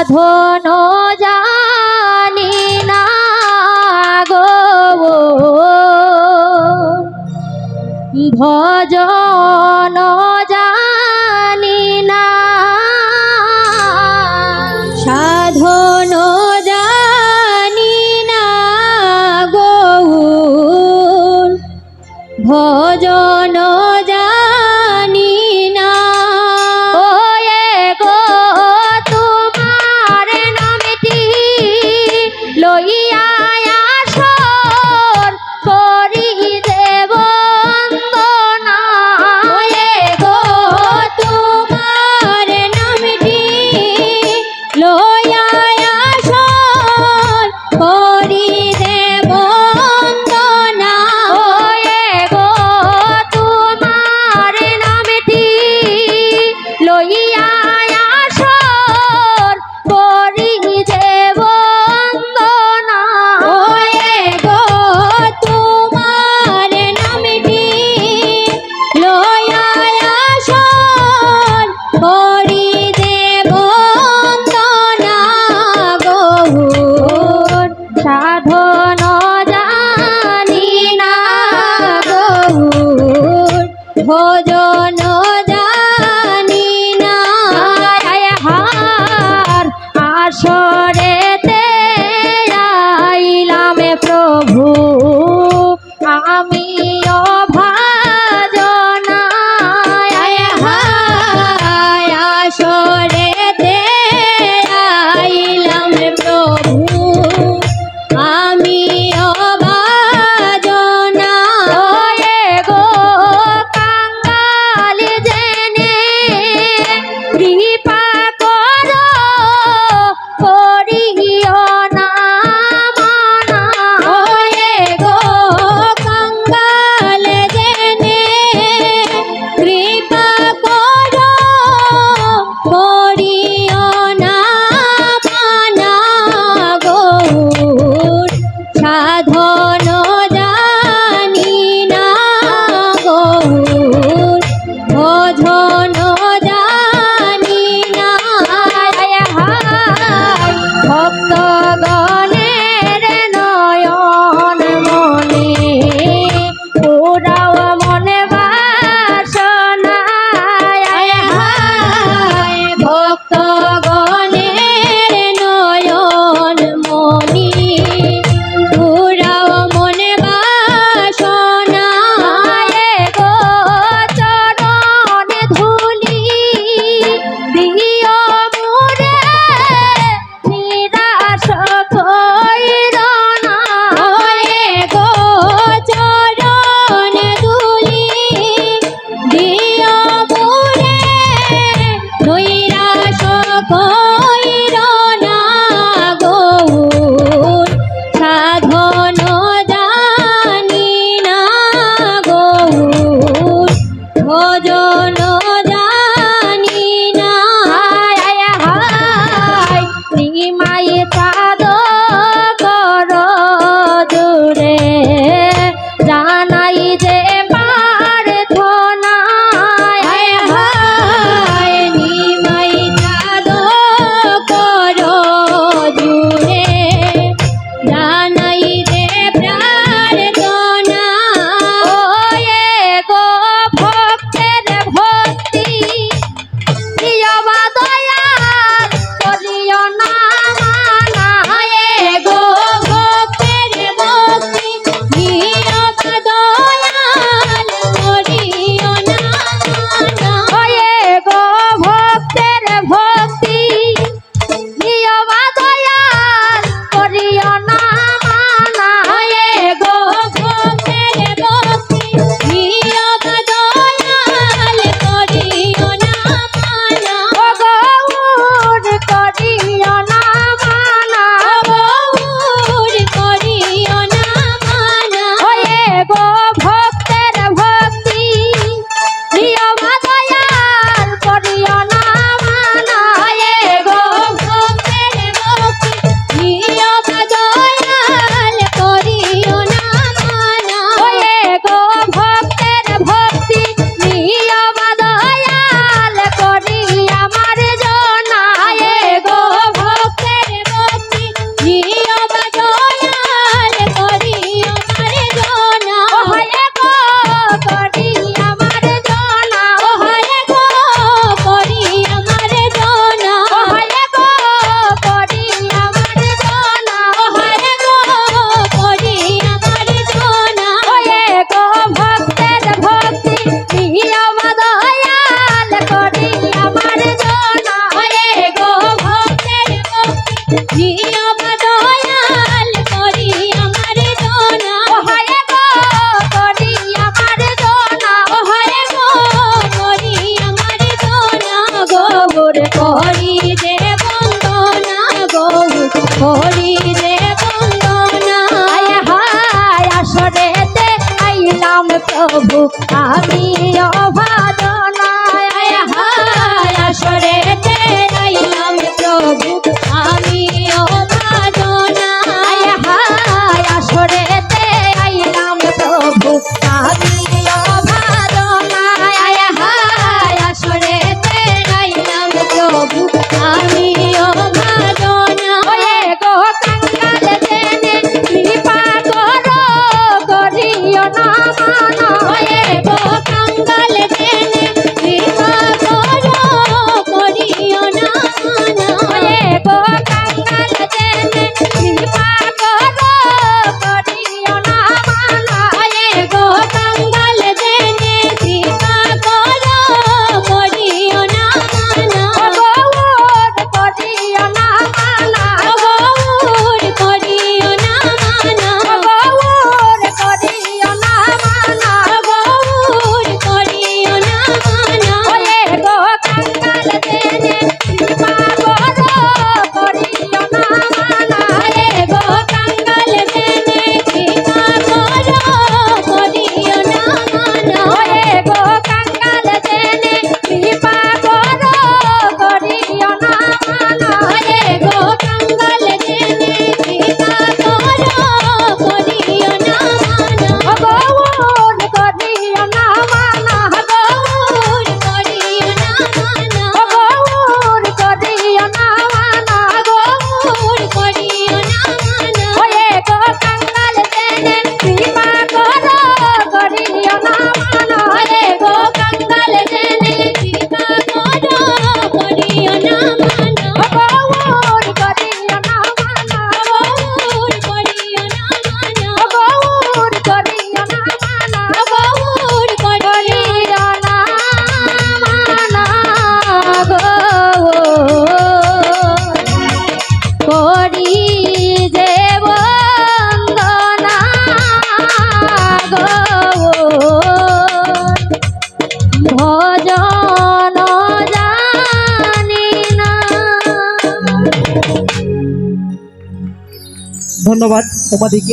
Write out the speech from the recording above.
সাধন জানি না গো ভজন জানি না সাধন জানি না গো ভজন জানি না ও গো তোমার নামটি লইয়া আসর করি দেব বন্দনা ও গো করি রে বন্দনা হায় হায় আসরেতে আইলাম প্রভু আমি অভাদনায় হায় হায় আসরেতে আইলাম প্রভু আমি অভাদনা হায় হায় আসরেতে আইলাম প্রভু আমি অভাদনায় হায় হায় আসরেতে আইলাম প্রভু আমি অভাদনা ওয়ে গো কাঙ্গাল জেনে কৃপা করো করিও না মানা ওয়ে গো কাঙ্গাল জেনে কৃপা করো করিও না মানা ওয়ে গো কাঙ্গাল জেনে কৃপা করো করিও না মানা ওয়ে গো কাঙ্গাল জেনে কৃপা করো করিও না মানা গৌর করিও না মানা গৌর করিও না মানা গৌর করিও না মানা গৌর করিও না মানা ওয়ে গো কাঙ্গাল জেনে কৃপা করো করিও না মানা ওয়ে গো কাঙ্গাল জেনে কৃপা করো করিও না মানা ওয়ে গো কাঙ্গাল জেনে কৃপা করো করিও না মানা ওয়ে গো কাঙ্গাল জেনে কৃপা করো করিও না মানা গৌর করিও না মানা গৌর করিও না মানা গৌর করিও না মানা গৌর করিও না মানা ওয়ে গো কাঙ্গাল জেনে কৃপা করো করিও না মানা ওরে গো কাঙ্গাল জেনে কৃপা করো করিও না মানা গৌর করিও না মানা গৌর করিও না মানা গৌর করিও না মানা গৌর করিও করিও না মানা করি যে বন্দনা ভজন জানি না। ধন্যবাদ উপাধিকে।